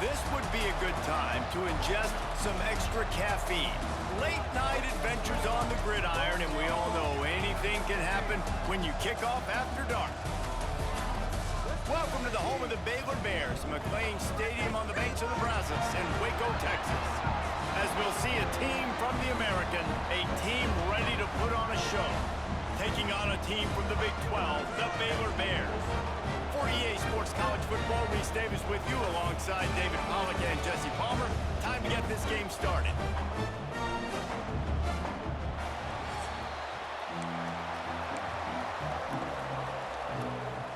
This would be a good time to ingest some extra caffeine. Late night adventures on the gridiron, and we all know anything can happen when you kick off after dark. Welcome to the home of the Baylor Bears, McLean Stadium on the banks of the Brazos in Waco, Texas. As we'll see a team from the American, a team ready to put on a show. Taking on a team from the Big 12, the Baylor Bears. For EA Sports College Football, Reese Davis with you alongside David Pollack and Jesse Palmer. Time to get this game started.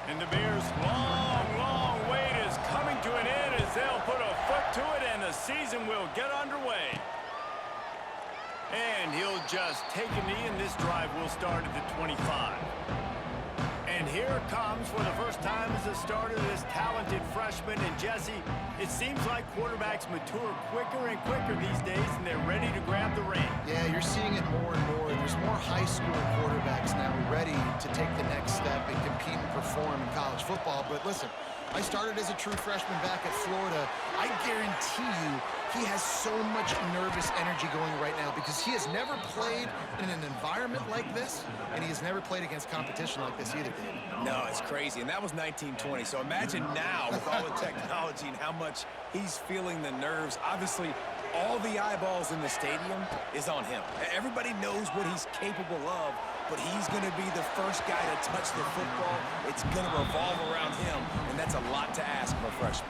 And the Bears' long wait is coming to an end as they'll put a foot to it and the season will get underway. And he'll just take a knee, and this drive will start at the 25. And here it comes for the first time as a starter, this talented freshman. And Jesse, it seems like quarterbacks mature quicker and quicker these days, and they're ready to grab the reins. Yeah, you're seeing it more and more. There's more high school quarterbacks now ready to take the next step and compete and perform in college football. But listen, I started as a true freshman back at Florida. I guarantee you he has so much nervous energy going right now because he has never played in an environment like this, and he has never played against competition like this either, David. No, it's crazy, and that was 1920. So imagine now with all the technology and how much he's feeling the nerves. Obviously, all the eyeballs in the stadium is on him. Everybody knows what he's capable of, but he's going to be the first guy to touch the football. It's going to revolve around him, and that's a lot to ask of a freshman.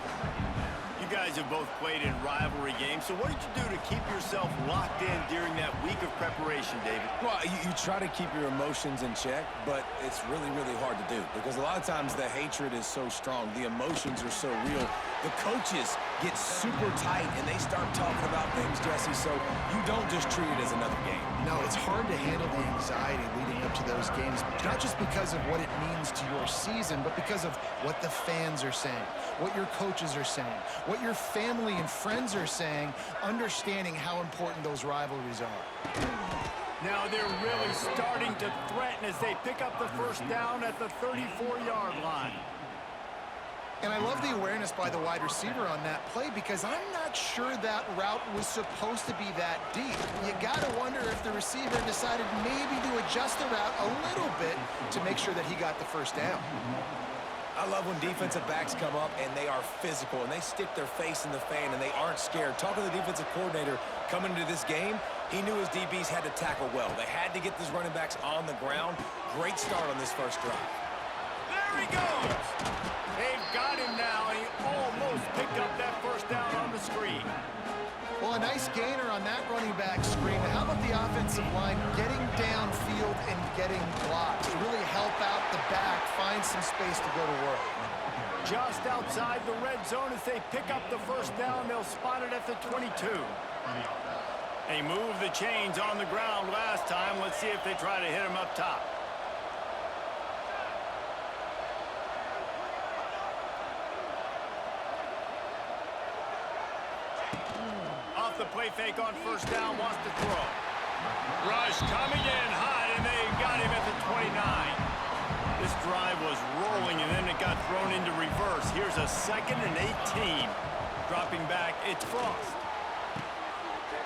You guys have both played in rivalry games, so what did you do to keep yourself locked in during that week of preparation, David? Well, you try to keep your emotions in check, but it's really hard to do because a lot of times the hatred is so strong. The emotions are so real. The coaches get super tight, and they start talking about things, Jesse, so you don't just treat it as another game. No, it's hard to handle the anxiety leading up to those games, not just because of what it means to your season, but because of what the fans are saying, what your coaches are saying, what your family and friends are saying, understanding how important those rivalries are. Now they're really starting to threaten as they pick up the first down at the 34-yard line. And I love the awareness by the wide receiver on that play because I'm not sure that route was supposed to be that deep. You got to wonder if the receiver decided maybe to adjust the route a little bit to make sure that he got the first down. I love when defensive backs come up and they are physical and they stick their face in the fan and they aren't scared. Talking to the defensive coordinator coming into this game, he knew his DBs had to tackle well. They had to get these running backs on the ground. Great start on this first drive. There he goes. They've got him now, and he almost picked up that first down on the screen. Well, a nice gainer on that running back screen. How about the offensive line getting downfield and getting blocks to really help out the back, find some space to go to work? Just outside the red zone as they pick up the first down, they'll spot it at the 22. They moved the chains on the ground last time. Let's see if they try to hit him up top. The play fake on first down, wants to throw. Rush coming in hot, and they got him at the 29. This drive was rolling, and then it got thrown into reverse. Here's a 2nd and 18. Dropping back, it's Frost.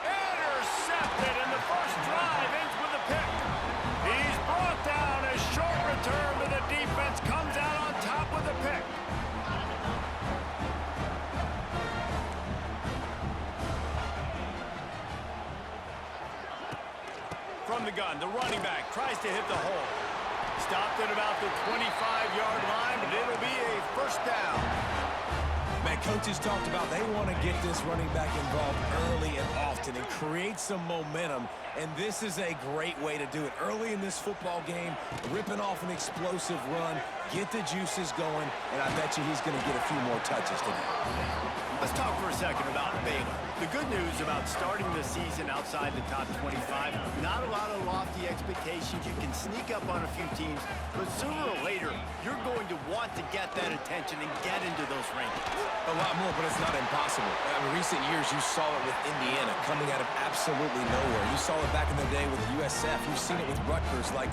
Intercepted, and the first drive ends with a pick. He's brought down. A short return, but the defense comes out on top with a pick. From the gun, the running back tries to hit the hole. Stopped at about the 25-yard line, but it'll be a first down. Man, coaches talked about they want to get this running back involved early and often and create some momentum, and this is a great way to do it. Early in this football game, ripping off an explosive run, get the juices going, and I bet you he's going to get a few more touches today. Let's talk for a second about Baylor. The good news about starting the season outside the top 25, not a lot of lofty expectations. You can sneak up on a few teams, but sooner or later, you're going to want to get that attention and get into those rankings. A lot more, but it's not impossible. In recent years, you saw it with Indiana coming out of absolutely nowhere. You saw it it back in the day with USF. You've seen it with Rutgers. Like,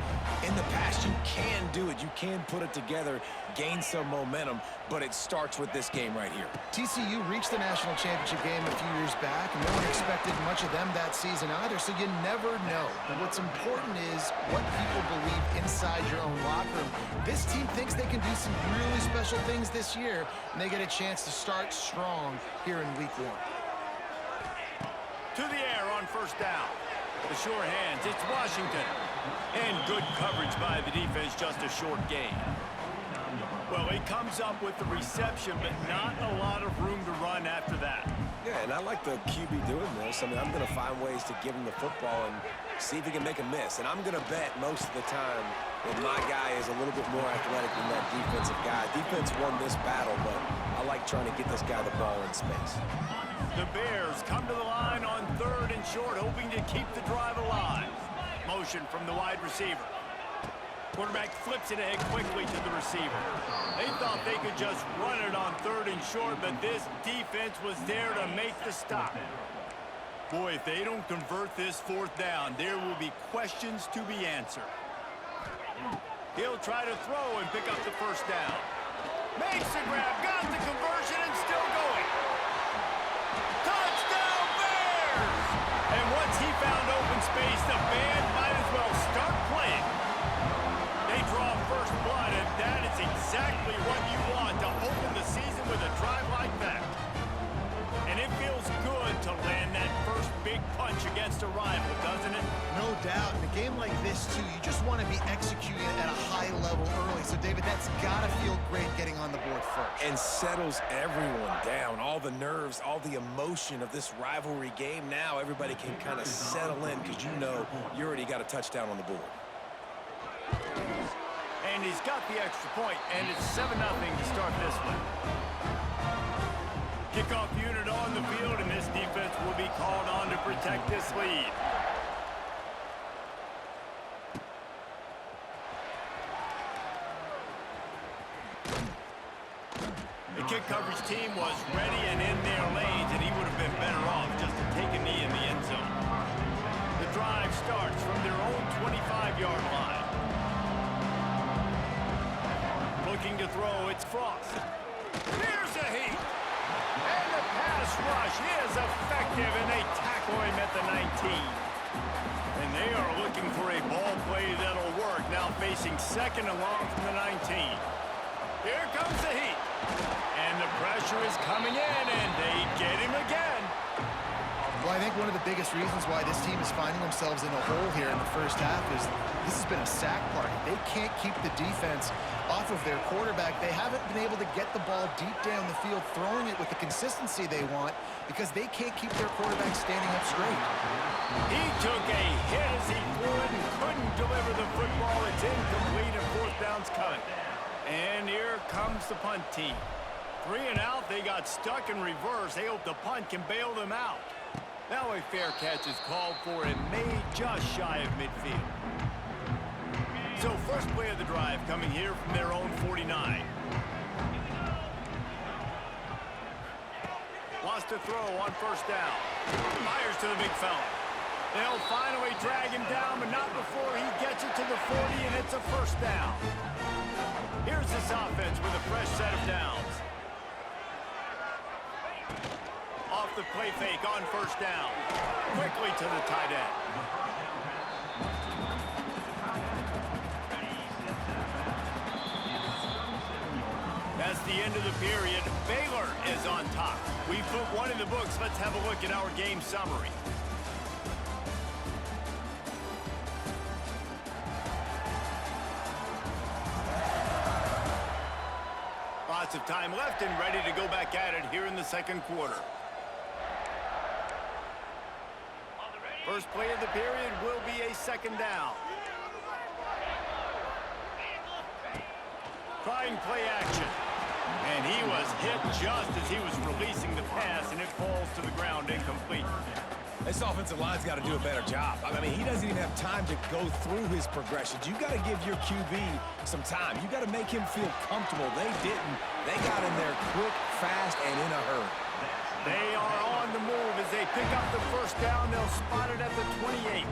in the past, you can do it. You can put it together, gain some momentum, but it starts with this game right here. TCU reached the national championship game a few years back, and no one expected much of them that season either, so you never know. But what's important is what people believe inside your own locker room. This team thinks they can do some really special things this year, and they get a chance to start strong here in week 1. To the air on first down. The sure hands, it's Washington. And good coverage by the defense, just a short gain. Well, he comes up with the reception, but not a lot of room to run after that. Yeah, and I like the QB doing this. I mean, I'm going to find ways to give him the football and see if he can make a miss. And I'm going to bet most of the time that my guy is a little bit more athletic than that defensive guy. Defense won this battle, but I like trying to get this guy the ball in space. The Bears come to the line on 3rd and short, hoping to keep the drive alive. Motion from the wide receiver. Quarterback flips it ahead quickly to the receiver. They thought they could just run it on 3rd and short, but this defense was there to make the stop. Boy, if they don't convert this 4th down, there will be questions to be answered. He'll try to throw and pick up the 1st down. Makes the grab, got the conversion, and still going. Touchdown, Bears! And once he found open space, the band might as well start playing. They draw first blood, and that is exactly what you want to open the season with a drive like that. And it feels good to land that first big punch against a rival, doesn't it? No doubt. In a game like this, too, you just want to be executing at a high level early. So, David, that's got to feel great getting on the board first. And settles everyone down. All the nerves, all the emotion of this rivalry game. Now everybody can kind of settle in because you know you already got a touchdown on the board. And he's got the extra point, and it's 7-0 to start this one. Kickoff unit on the field, and this defense will be called on to protect this lead. The kick coverage team was ready and in their lanes, and he would have been better off just to take a knee in the end zone. The drive starts from their own 25-yard line. Looking to throw, it's Frost. Here's a heat. And the pass rush is effective, and they tackle him at the 19. And they are looking for a ball play that'll work, now facing 2nd and long from the 19. Here comes the heat. And the pressure is coming in, and they get him again. Well, I think one of the biggest reasons why this team is finding themselves in a hole here in the first half is this has been a sack party. They can't keep the defense off of their quarterback. They haven't been able to get the ball deep down the field, throwing it with the consistency they want because they can't keep their quarterback standing up straight. He took a hit as he threw it and couldn't deliver the football. It's incomplete, and 4th down's coming. And here comes the punt team. 3 and out, they got stuck in reverse. They hope the punt can bail them out. Now a fair catch is called for and made just shy of midfield. So first play of the drive coming here from their own 49. Lost to throw on 1st down. Fires to the big fella. They'll finally drag him down, but not before he gets it to the 40, and it's a 1st down. Here's this offense with a fresh set of downs. Off the play fake on 1st down. Quickly to the tight end. That's the end of the period. Baylor is on top. We put one in the books. Let's have a look at our game summary. Lots of time left and ready to go back at it here in the 2nd quarter. First play of the period will be a 2nd down. Trying play action. And he was hit just as he was releasing the pass, and it falls to the ground incomplete. This offensive line's got to do a better job. I mean, he doesn't even have time to go through his progressions. You got to give your QB some time. You got to make him feel comfortable. They didn't. They got in there quick, fast, and in a hurry. They are on the move as they pick up the first down. They'll spot it at the 28.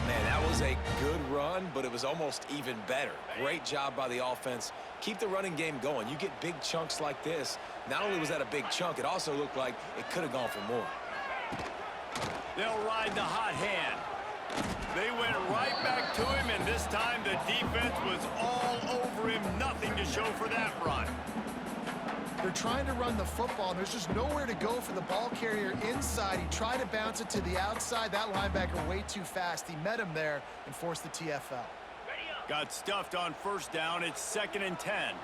Man, that was a good run, but it was almost even better. Great job by the offense. Keep the running game going. You get big chunks like this. Not only was that a big chunk, it also looked like it could have gone for more. They'll ride the hot hand. They went right back to him, and this time the defense was all over him. Nothing to show for that run. They're trying to run the football, and there's just nowhere to go for the ball carrier inside. He tried to bounce it to the outside. That linebacker way too fast. He met him there and forced the TFL. Got stuffed on first down. It's 2nd and 10.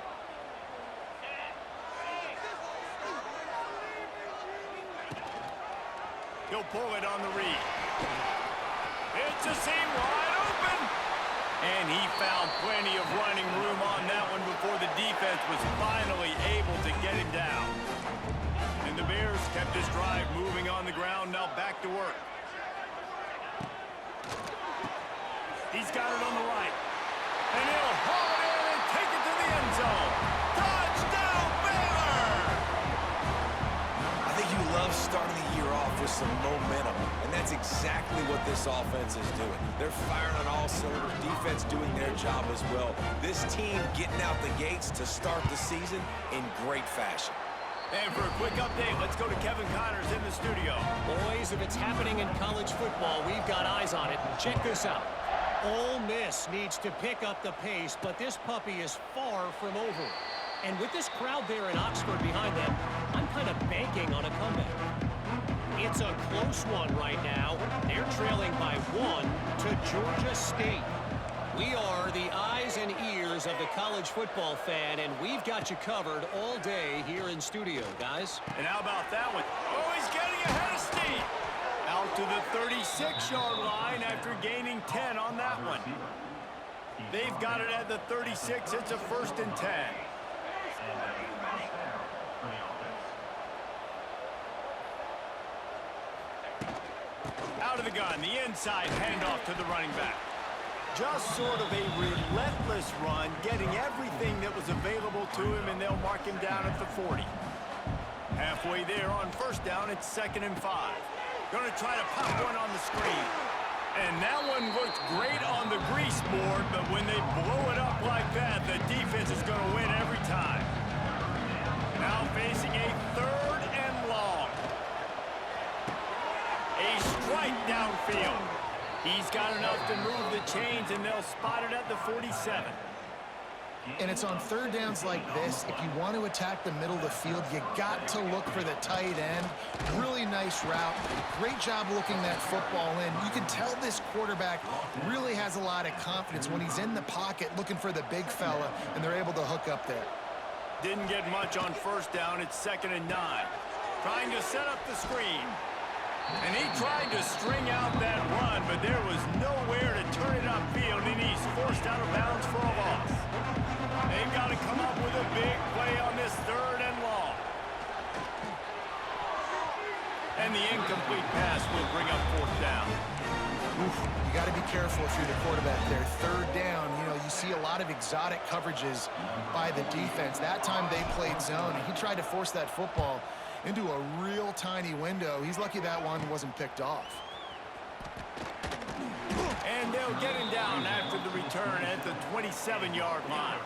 He'll pull it on the read. It's a seam wide open. And he found plenty of running room on that one before the defense was finally able to get him down. And the Bears kept this drive moving on the ground. Now back to work. He's got it on the right. And he'll haul it in and take it to the end zone. Touchdown, Bears! I think you love starting the year off with some momentum, and that's exactly what this offense is doing. They're firing on all cylinders, defense doing their job as well. This team getting out the gates to start the season in great fashion. And for a quick update, let's go to Kevin Connors in the studio. Boys, if it's happening in college football, we've got eyes on it. Check this out. Ole Miss needs to pick up the pace, but this puppy is far from over. And with this crowd there in Oxford behind them, I'm kind of banking on a comeback. It's a close one right now. They're trailing by 1 to Georgia State. We are the eyes and ears of the college football fan, and we've got you covered all day here in studio, guys. And how about that one? Oh, he's getting ahead of steam. Out to the 36-yard line after gaining 10 on that one. They've got it at the 36. It's a 1st and 10. Out of the gun, the inside handoff to the running back. Just sort of a relentless run, getting everything that was available to him, and they'll mark him down at the 40. Halfway there on first down, it's 2nd and 5. Going to try to pop one on the screen. And that one looked great on the grease board, but when they blow it up like that, the defense is going to win every time. Now facing a 3rd and long. A strike downfield. He's got enough to move the chains, and they'll spot it at the 47. And it's on 3rd downs like this. If you want to attack the middle of the field, you got to look for the tight end. Really nice route. Great job looking that football in. You can tell this quarterback really has a lot of confidence when he's in the pocket looking for the big fella, and they're able to hook up there. Didn't get much on first down. It's 2nd and 9. Trying to set up the screen. And he tried to string out that run, but there was nowhere to turn it upfield, and he's forced out of bounds for a loss. They've got to come up with a big play on this 3rd and long. And the incomplete pass will bring up 4th down. Oof, you got to be careful if you're the quarterback there. 3rd down, you see a lot of exotic coverages by the defense. That time they played zone, and he tried to force that football into a real tiny window. He's lucky that one wasn't picked off. And they'll get him down after the return at the 27-yard line.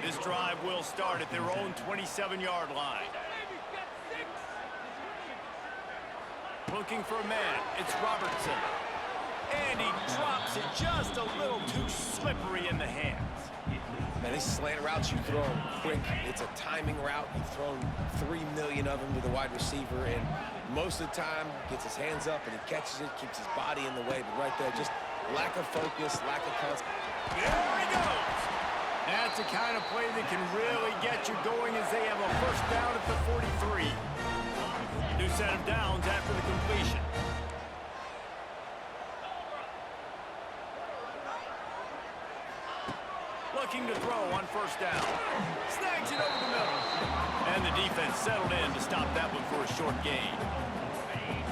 This drive will start at their own 27-yard line. Looking for a man. It's Robertson. And he drops it just a little too slippery in the hands. Man, these slant routes you throw them quick. It's a timing route. You've thrown 3 million of them to the wide receiver, and most of the time gets his hands up and he catches it, keeps his body in the way. But right there, just lack of focus, lack of concentration. There he goes. That's the kind of play that can really get you going as they have a first down at the 43. New set of downs after the completion. Looking to throw on first down. Snags it over the middle. And the defense settled in to stop that one for a short gain.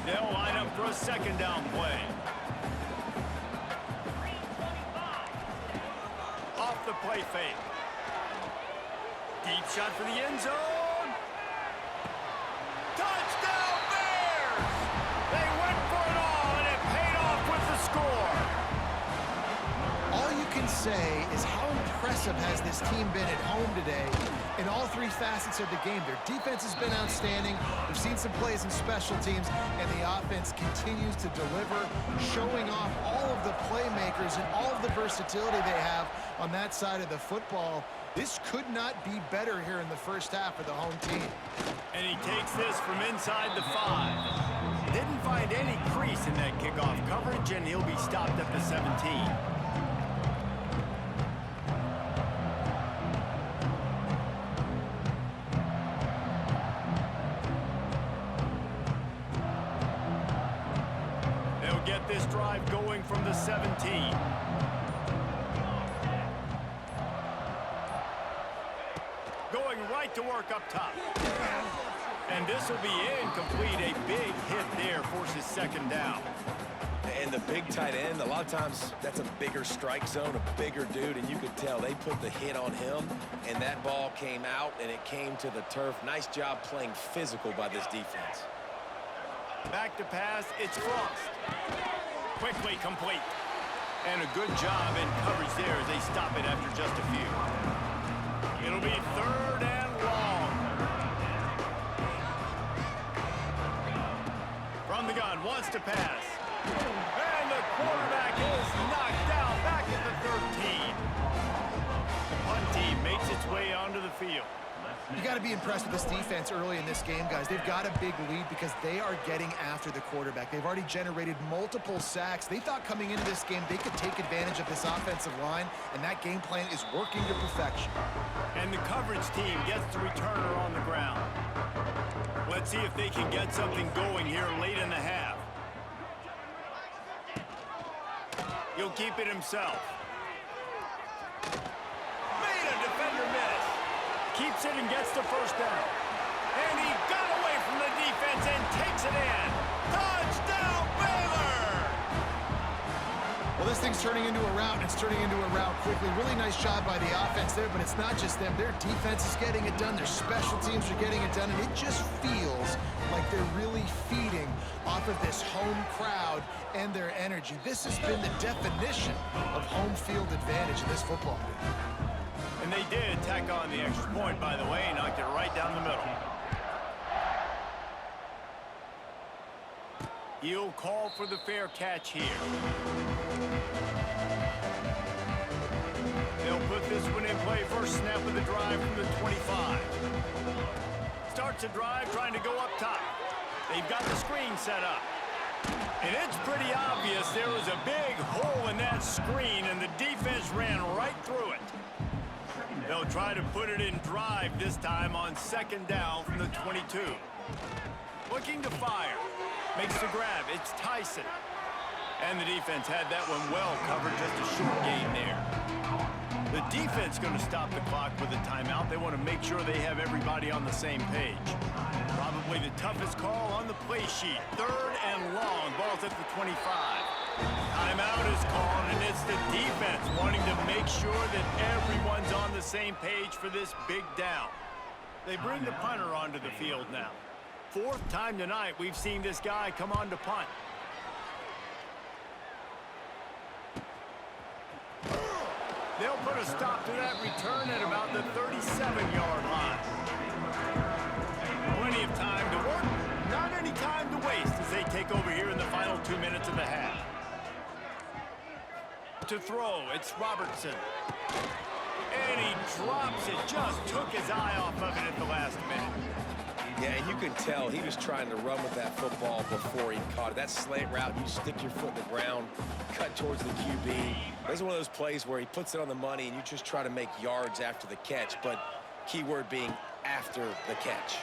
They'll line up for a 2nd down play. Off the play fake. Deep shot for the end zone. score. All you can say is how impressive has this team been at home today in all three facets of the game. Their defense has been outstanding. We've seen some plays in special teams, and the offense continues to deliver, showing off all of the playmakers and all of the versatility they have on that side of the football. This could not be better here in the first half of the home team. And he takes this from inside the 5. Didn't find any crease in that kickoff coverage, and he'll be stopped at the 17. Get this drive going from the 17. Going right to work up top. And this will be incomplete. A big hit there forces second down. And the big tight end, a lot of times that's a bigger strike zone, a bigger dude, and you could tell they put the hit on him, and that ball came out, and it came to the turf. Nice job playing physical by this defense. Back to pass, it's Frost. Quickly complete. And a good job in coverage there as they stop it after just a few. It'll be 3rd and long. From the gun, wants to pass. And the quarterback is knocked down back at the 13. The punt team makes its way onto the field. You got to be impressed with this defense early in this game, guys. They've got a big lead because they are getting after the quarterback. They've already generated multiple sacks. They thought coming into this game they could take advantage of this offensive line, and that game plan is working to perfection. And the coverage team gets the returner on the ground. Let's see if they can get something going here late in the half. He'll keep it himself. Made a defender miss. Keeps it and gets the first down. And he got away from the defense and takes it in. Touchdown, Baylor! Well, this thing's turning into a rout, and it's turning into a rout quickly. Really nice job by the offense there, but it's not just them. Their defense is getting it done. Their special teams are getting it done, and it just feels like they're really feeding off of this home crowd and their energy. This has been the definition of home field advantage in this football game. And they did tack on the extra point, by the way, knocked it right down the middle. He'll call for the fair catch here. They'll put this one in play first snap of the drive from the 25. Starts a drive trying to go up top. They've got the screen set up. And it's pretty obvious there was a big hole in that screen, and the defense ran right through it. They'll try to put it in drive this time on second down from the 22. Looking to fire. Makes the grab. It's Tyson. And the defense had that one well covered, just a short gain there. The defense going to stop the clock with a timeout. They want to make sure they have everybody on the same page. Probably the toughest call on the play sheet. 3rd and long. Ball's at the 25. Timeout is called, and it's the defense wanting to make sure that everyone's on the same page for this big down. They bring the punter onto the field now. 4th time tonight we've seen this guy come on to punt. They'll put a stop to that return at about the 37-yard line. Plenty of time to work, not any time to waste as they take over here in the final 2 minutes of the half. To throw, it's Robertson. And he drops it, just took his eye off of it at the last minute. Yeah, and you can tell he was trying to run with that football before he caught it. That slant route, you stick your foot in the ground, cut towards the QB. This is one of those plays where he puts it on the money and you just try to make yards after the catch, but key word being after the catch.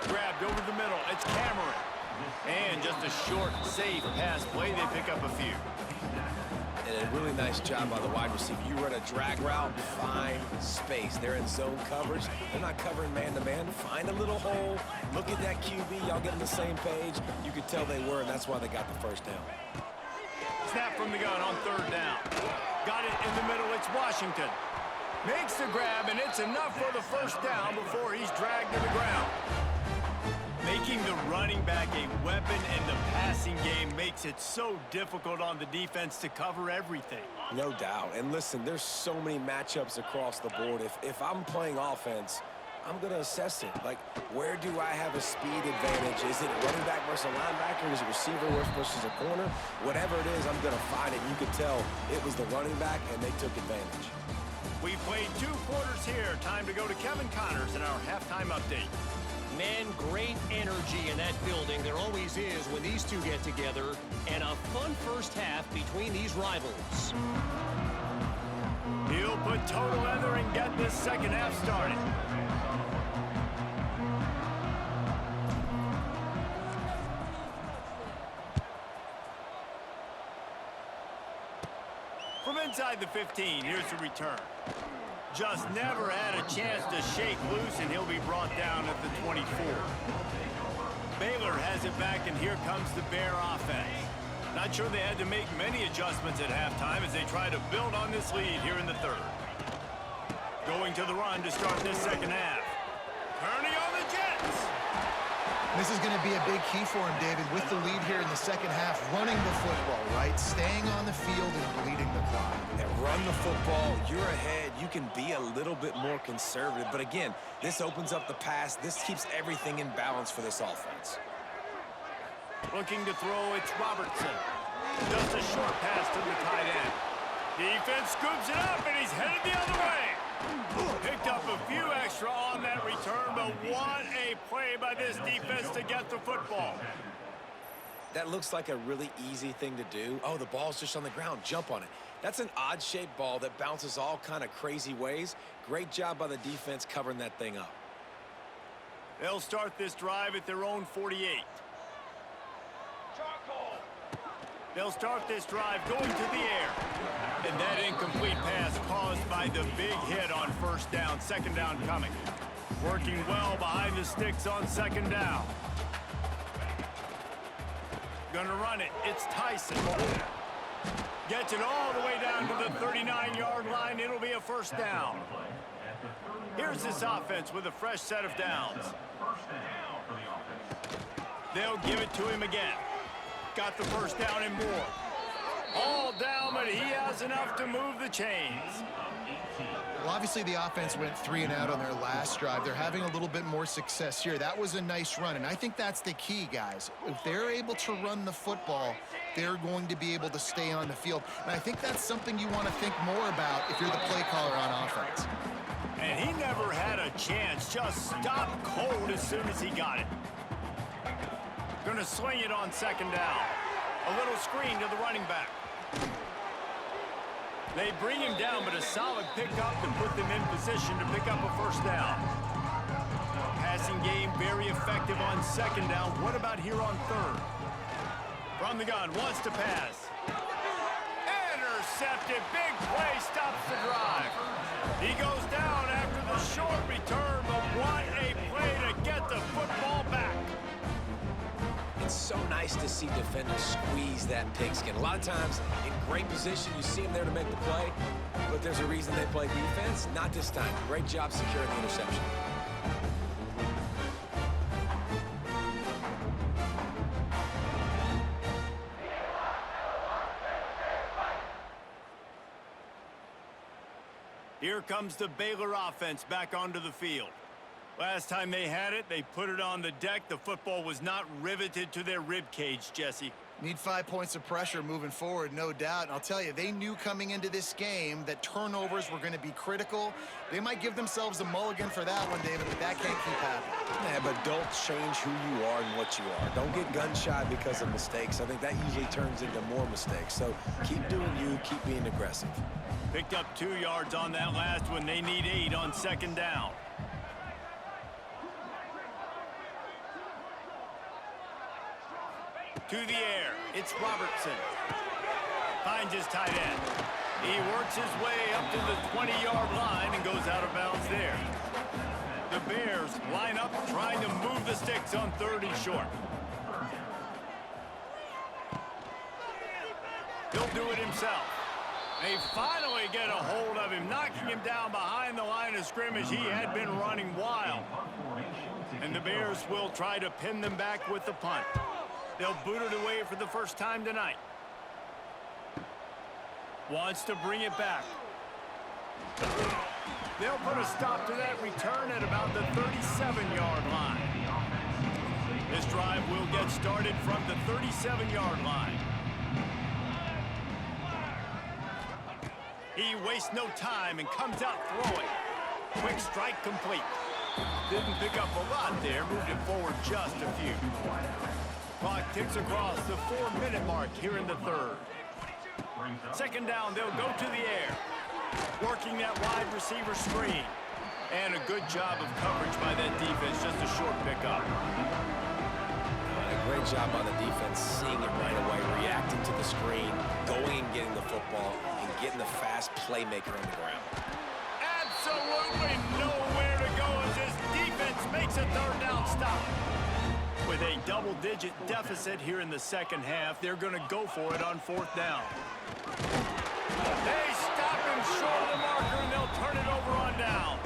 Grabbed over the middle, it's Cameron. And just a short, safe pass play, they pick up a few. And a really nice job by the wide receiver. You run a drag route, find space. They're in zone coverage. They're not covering man-to-man. Find a little hole. Look at that QB. Y'all get on the same page. You could tell they were, and that's why they got the first down. Snap from the gun on 3rd down. Got it in the middle. It's Washington. Makes the grab, and it's enough for the first down before he's dragged to the ground. Making the running back a weapon in the passing game makes it so difficult on the defense to cover everything. No doubt. And listen, there's so many matchups across the board. If I'm playing offense, I'm going to assess it. Like, where do I have a speed advantage? Is it running back versus a linebacker? Is it receiver versus a corner? Whatever it is, I'm going to find it. You could tell it was the running back, and they took advantage. We've played 2 quarters here. Time to go to Kevin Connors in our halftime update. Man, great energy in that building. There always is when these two get together. And a fun first half between these rivals. He'll put total leather and get this second half started. From inside the 15, here's the return. Just never had a chance to shake loose, and he'll be brought down at the 24. Baylor has it back, and here comes the Bear offense. Not sure they had to make many adjustments at halftime as they try to build on this lead here in the third. Going to the run to start this second half. Turning on the Jets. This is going to be a big key for him, David, with the lead here in the second half, running the football, right? Staying on the field and bleeding the clock. And run the football, you're ahead. You can be a little bit more conservative. But again, this opens up the pass. This keeps everything in balance for this offense. Looking to throw, it's Robertson. Just a short pass to the tight end. Defense scoops it up, and he's headed the other way. Picked up a few extra on that return, but what a play by this defense to get the football. That looks like a really easy thing to do. Oh, the ball's just on the ground. Jump on it. That's an odd-shaped ball that bounces all kind of crazy ways. Great job by the defense covering that thing up. They'll start this drive at their own 48. They'll start this drive going to the air. And that incomplete pass caused by the big hit on first down, second down coming. Working well behind the sticks on second down. Gonna run it. It's Tyson. Gets it all the way down to the 39-yard line. It'll be a first down. Here's this offense with a fresh set of downs. They'll give it to him again. Got the first down and more. All down, but he has enough to move the chains. Well, obviously the offense went 3 and out on their last drive. They're having a little bit more success here. That was a nice run, and I think that's the key, guys. If they're able to run the football, they're going to be able to stay on the field. And I think that's something you want to think more about if you're the play caller on offense. And he never had a chance. Just stopped cold as soon as he got it. Gonna swing it on second down. A little screen to the running back. They bring him down, but a solid pickup to put them in position to pick up a first down. Passing game very effective on second down. What about here on third? From the gun, wants to pass. Intercepted, big play, stops the drive. He goes down after the short return, but what a play to get the football back. It's so nice to see defenders squeeze that pigskin. A lot of times, in great position, you see them there to make the play, but there's a reason they play defense. Not this time. Great job securing the interception. Here comes the Baylor offense back onto the field. Last time they had it, they put it on the deck. The football was not riveted to their rib cage, Jesse. Need 5 points of pressure moving forward, no doubt. And I'll tell you, they knew coming into this game that turnovers were going to be critical. They might give themselves a mulligan for that one, David, but that can't keep happening. Yeah, but don't change who you are and what you are. Don't get gun-shy because of mistakes. I think that usually turns into more mistakes. So keep doing you, keep being aggressive. Picked up 2 yards on that last one. They need 8 on second down. To the air, it's Robertson. Finds his tight end. He works his way up to the 20-yard line and goes out of bounds there. The Bears line up trying to move the sticks on third and short. He'll do it himself. They finally get a hold of him, knocking him down behind the line of scrimmage. He had been running wild. And the Bears will try to pin them back with the punt. They'll boot it away for the first time tonight. Wants to bring it back. They'll put a stop to that return at about the 37-yard line. This drive will get started from the 37-yard line. He wastes no time and comes out throwing. Quick strike complete. Didn't pick up a lot there, moved it forward just a few. Clock ticks across the 4-minute mark here in the third. Second down, they'll go to the air. Working that wide receiver screen. And a good job of coverage by that defense, just a short pickup. A great job on the defense, seeing it right away, reacting to the screen, going and getting the football, and getting the fast playmaker on the ground. Absolutely nowhere to go as this defense makes a third down stop. With a double-digit deficit here in the second half, they're going to go for it on fourth down. They stop him short of the marker, and they'll turn it over on downs.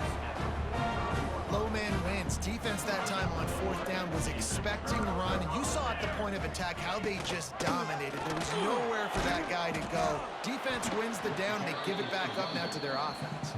Low man wins. Defense that time on fourth down was expecting a run. You saw at the point of attack how they just dominated. There was nowhere for that guy to go. Defense wins the down. They give it back up now to their offense.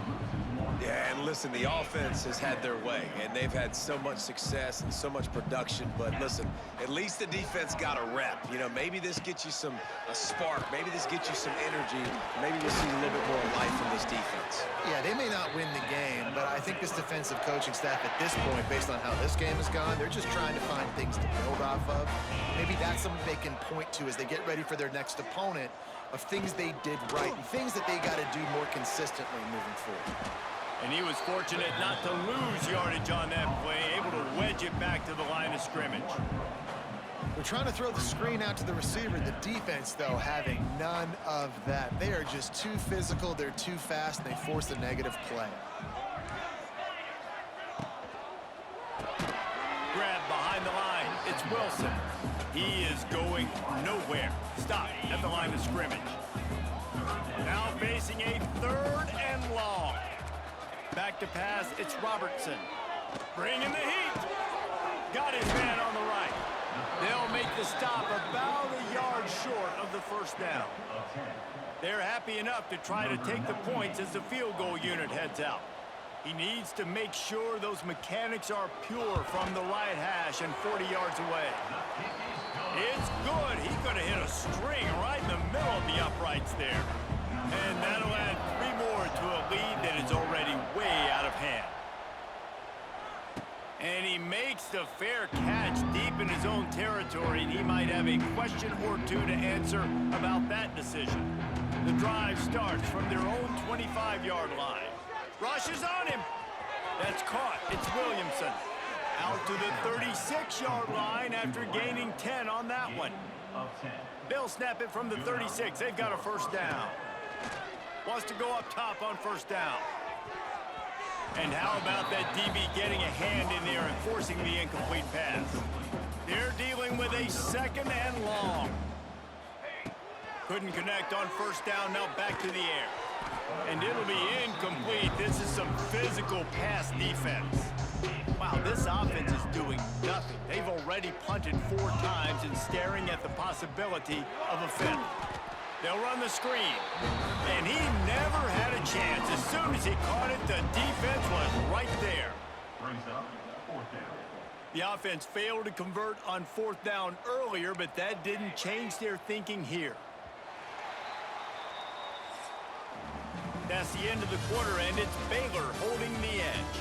Yeah, and listen, the offense has had their way, and they've had so much success and so much production. But listen, at least the defense got a rep. You know, maybe this gets you a spark. Maybe this gets you some energy. Maybe we'll see a little bit more life from this defense. Yeah, they may not win the game, but I think this defensive coaching staff at this point, based on how this game has gone, they're just trying to find things to build off of. Maybe that's something they can point to as they get ready for their next opponent, of things they did right and things that they got to do more consistently moving forward. And he was fortunate not to lose yardage on that play, able to wedge it back to the line of scrimmage. They're trying to throw the screen out to the receiver. The defense, though, having none of that. They are just too physical, they're too fast, and they force a negative play. Grab behind the line. It's Wilson. He is going nowhere. Stop at the line of scrimmage. Now facing a third and long. Back to pass, it's Robertson. Bringing the heat. Got his man on the right. They'll make the stop about a yard short of the first down. They're happy enough to try to take the points as the field goal unit heads out. He needs to make sure those mechanics are pure from the right hash and 40 yards away. It's good. He's going to hit a string right in the middle of the uprights there. And that'll add 3 more to a lead that is already way out of hand. And he makes the fair catch deep in his own territory, and he might have a question or two to answer about that decision. The drive starts from their own 25-yard line. Rush is on him. That's caught. It's Williamson. Out to the 36-yard line after gaining 10 on that one. They'll snap it from the 36. They've got a first down. Wants to go up top on first down. And how about that DB getting a hand in there and forcing the incomplete pass? They're dealing with a second and long. Couldn't connect on first down, now back to the air. And it'll be incomplete. This is some physical pass defense. Wow, this offense is doing nothing. They've already punted 4 times and staring at the possibility of a fifth. They'll run the screen. And he never had a chance. As soon as he caught it, the defense was right there. The offense failed to convert on fourth down earlier, but that didn't change their thinking here. That's the end of the quarter, and it's Baylor holding the edge.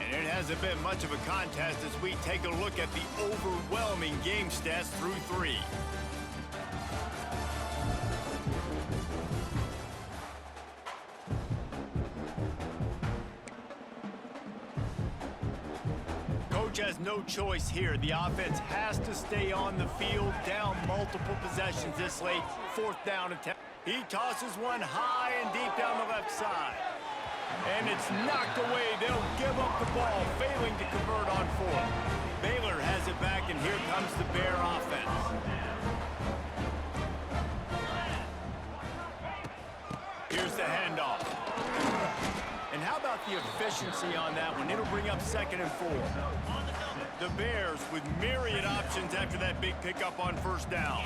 And it hasn't been much of a contest as we take a look at the overwhelming game stats through 3. Coach has no choice here. The offense has to stay on the field, down multiple possessions this late. Fourth down attempt. He tosses one high and deep down the left side. And it's knocked away. They'll give up the ball, failing to convert on fourth. Baylor has it back, and here comes the Bear offense. Here's the handoff. And how about the efficiency on that one? It'll bring up 2nd and 4. The Bears with myriad options after that big pickup on first down.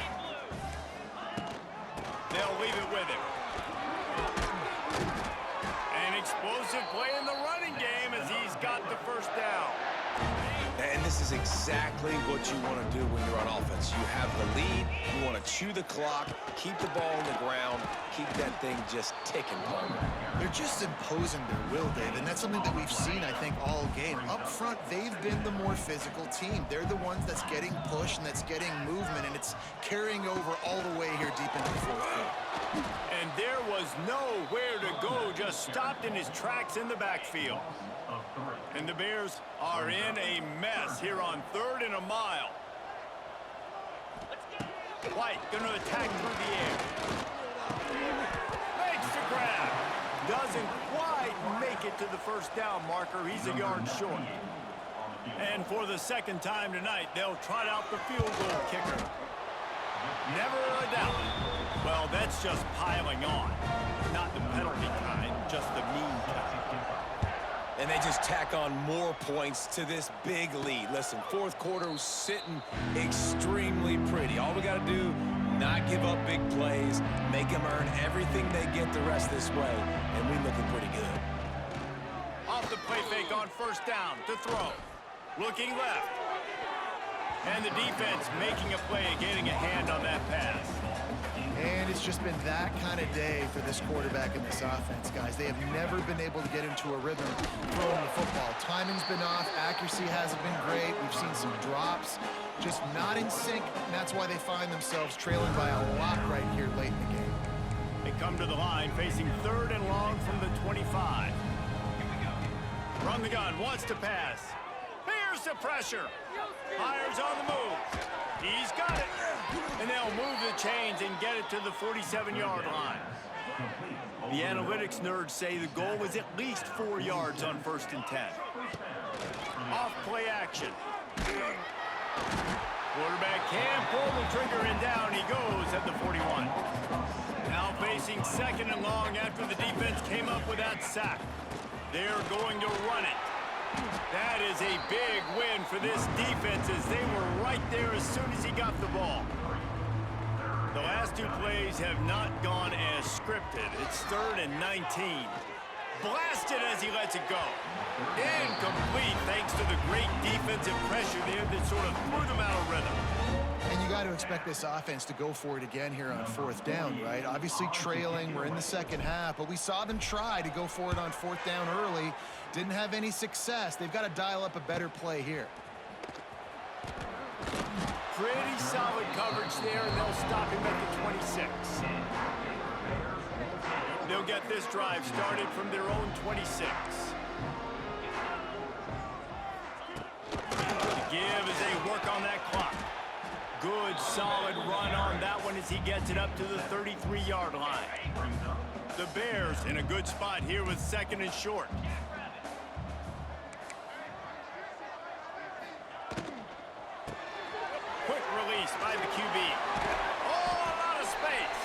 They'll leave it with him. An explosive play in the running game as he's got the first down. And this is exactly what you want to do when you're on offense. You have the lead, you want to chew the clock, keep the ball on the ground, keep that thing just ticking, Palmer. They're just imposing their will, Dave, and that's something that we've seen, I think, all game. Up front, they've been the more physical team. They're the ones that's getting pushed and that's getting movement, and it's carrying over all the way here deep into the fourth quarter. And there was nowhere to go, just stopped in his tracks in the backfield. And the Bears are in a mess here on 3rd and a mile. White going to attack through the air. Makes the grab. Doesn't quite make it to the first down marker. He's a yard short. And for the second time tonight, they'll trot out the field goal kicker. Never a doubt. Well, that's just piling on. Not the penalty kind, just the mean kind. And they just tack on more points to this big lead. Listen, fourth quarter was sitting extremely pretty. All we got to do, not give up big plays, make them earn everything they get the rest this way, and we're looking pretty good. Off the play fake on first down to throw. Looking left. And the defense making a play, getting a hand on that pass. And it's just been that kind of day for this quarterback and this offense, guys. They have never been able to get into a rhythm throwing the football. Timing's been off. Accuracy hasn't been great. We've seen some drops. Just not in sync, and that's why they find themselves trailing by a lot right here late in the game. They come to the line facing 3rd and long from the 25. Run the gun, wants to pass. Here's the pressure. Fires on the move. He's got it. And they'll move the chains and get it to the 47-yard line. The analytics nerds say the goal was at least 4 yards on 1st and 10. Off play action. Quarterback can pull the trigger and down he goes at the 41. Now facing 2nd and long after the defense came up with that sack. They're going to run it. That is a big win for this defense as they were right there as soon as he got the ball. The last 2 plays have not gone as scripted. It's 3rd and 19. Blasted as he lets it go. Incomplete thanks to the great defensive pressure there that sort of threw them out of rhythm. And you got to expect this offense to go for it again here on 4th down, right? Obviously trailing, we're in the second half, but we saw them try to go for it on 4th down early. Didn't have any success. They've got to dial up a better play here. Pretty solid coverage there, and they'll stop him at the 26. They'll get this drive started from their own 26. The give as they work on that clock. Good, solid run on that one as he gets it up to the 33-yard line. The Bears in a good spot here with 2nd and short. Quick release by the QB. Oh, a lot of space.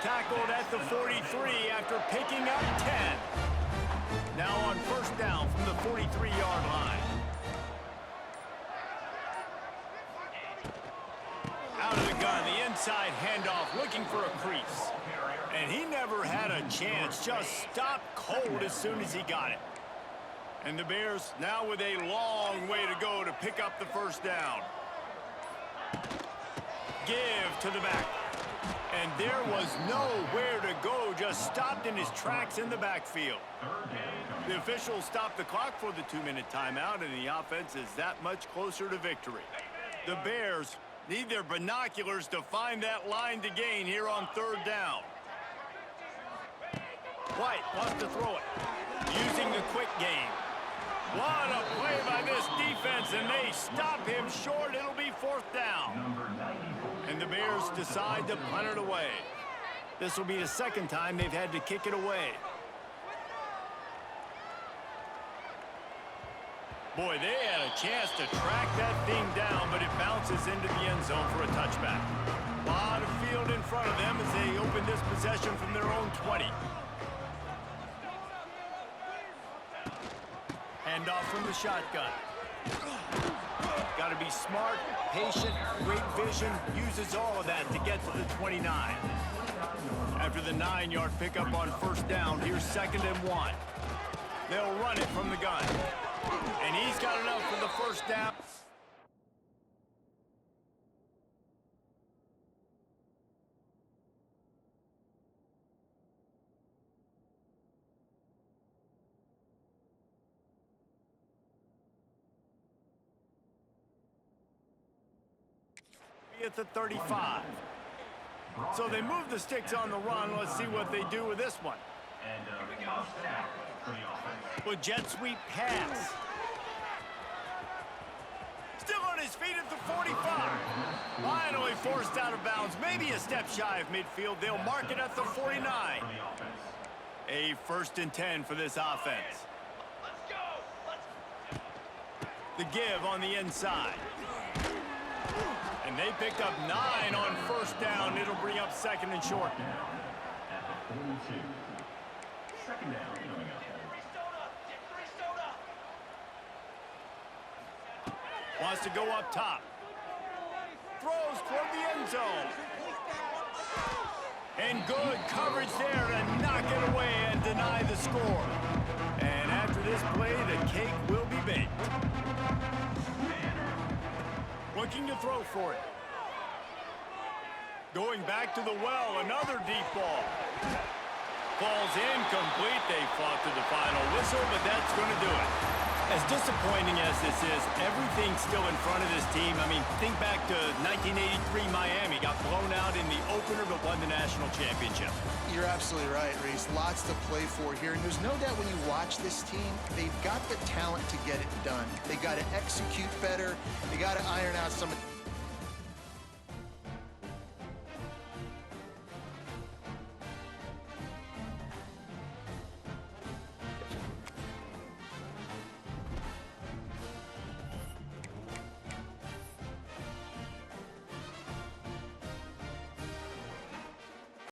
Tackled at the 43 after picking up 10. Now on 1st down from the 43-yard line. Out of the gun, the inside handoff, looking for a crease. And he never had a chance, just stopped cold as soon as he got it. And the Bears now with a long way to go to pick up the 1st down. Give to the back. And there was nowhere to go, just stopped in his tracks in the backfield. The officials stopped the clock for the 2-minute timeout, and the offense is that much closer to victory. The Bears need their binoculars to find that line to gain here on 3rd down. White wants to throw it, using the quick game. What a play by this defense, and they stop him short. It'll be 4th down. And the Bears decide to punt it away. This will be the 2nd time they've had to kick it away. Boy, they had a chance to track that thing down, but it bounces into the end zone for a touchback. A lot of field in front of them as they open this possession from their own 20. Handoff from the shotgun. Got to be smart, patient, great vision, uses all of that to get to the 29. After the 9-yard pickup on first down, here's 2nd and 1. They'll run it from the gun. And he's got enough for the first down. At the 35. So they move the sticks on the run. Let's see what they do with this one. With jet sweep pass. Still on his feet at the 45. Finally forced out of bounds. Maybe a step shy of midfield. They'll mark it at the 49. A 1st and 10 for this offense. The give on the inside. And they picked up 9 on first down. It'll bring up 2nd and short. Wants to go up top. Throws toward the end zone. And good coverage there to knock it away and deny the score. And after this play, the cake will be baked. Looking to throw for it. Going back to the well, another deep ball. Falls incomplete. They fought to the final whistle, but that's going to do it. As disappointing as this is, everything's still in front of this team. I mean, think back to 1983 Miami. Got blown out in the opener, but won the national championship. You're absolutely right, Reese. Lots to play for here. And there's no doubt when you watch this team, they've got the talent to get it done. They got to execute better. They got to iron out some of